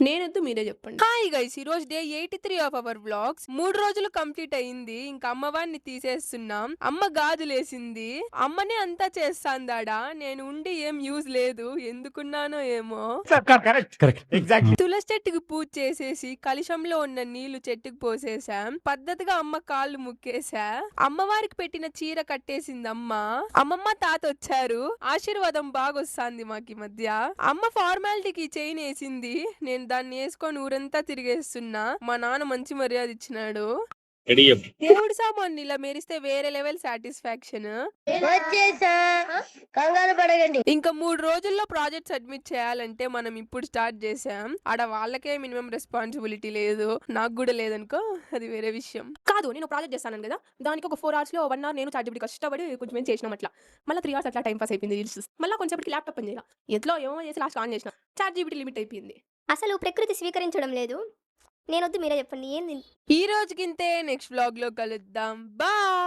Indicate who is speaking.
Speaker 1: నేనొద్దు మీరే చెప్పండి. Hi guys! ఈరోజు డే 83 ఆఫ్ అవర్ వ్లాగ్స్. 3 రోజులు కంప్లీట్ అయింది. ఇంక అమ్మవారిని తీసేస్తున్నాం. అమ్మ గాజులేసింది. అమ్మనే అంతా చేస్తాందాడ. నేను ఉండి ఏం యూజ్ లేదు. ఎందుకున్నానో ఏమో.
Speaker 2: Correct correct exactly.
Speaker 1: తులసి చెట్టుకి పూజ చేసేసి కలశంలో ఉన్న నీళ్లు చెట్టుకు పోసేసాం. పద్ధతిగా అమ్మ కాళ్ళు ముక్కేసా. అమ్మవారికి పెట్టిన చీర కట్టేసింది అమ్మ. అమ్మమ్మ తాత వచ్చారు. ఆశీర్వాదం బాగొస్తాంది మాకి మధ్య. అమ్మ ఫార్మాలిటీకి చైన్ వేసింది. నేను దాన్ని వేసుకొని ఊరంతా తిరిగేస్తున్నా. మా నాన్న మంచి మర్యాద ఇచ్చినాడు. దేవుడి సామాన్ని ఇలా మెరిస్తే వేరే లెవెల్ సాటిస్ఫాక్షన్.
Speaker 3: కంగారు పడకండి.
Speaker 1: ఇంకా 3 రోజుల్లో ప్రాజెక్ట్ సబ్మిట్ చేయాలంటే మనం ఇప్పుడు స్టార్ట్ చేసాం. ఆడ వాళ్ళకే మినిమం రెస్పాన్సిబిలిటీ లేదు, నాకు కూడా లేదనుకో, అది వేరే విషయం. కాదు, నేను ప్రాజెక్ట్ చేస్తాను కదా, దానికి ఒక 4 hours లో 1 hour నేను చాట్ కష్టపడి కొంచెం చేసినాం. అట్లా మళ్ళీ 3 hours అట్లా టైం పాస్ అయిపోయింది రీల్స్. మళ్ళీ కొంచెంసేపటికి ల్యాప్టాప్ పని చేయాలి. ఎట్లా ఏమో చేసి లాస్ట్ ఆన్ చేసిన. చాట్ జీపీటీ లిమిట్ అయిపోయింది.
Speaker 3: అసలు ప్రకృతి స్వీకరించడం లేదు. నేనొద్దు మీరే చెప్పండి. ఏంది
Speaker 1: ఈ రోజుకింతే. నెక్స్ట్ వ్లాగ్ లో కలుద్దాం. బాయ్.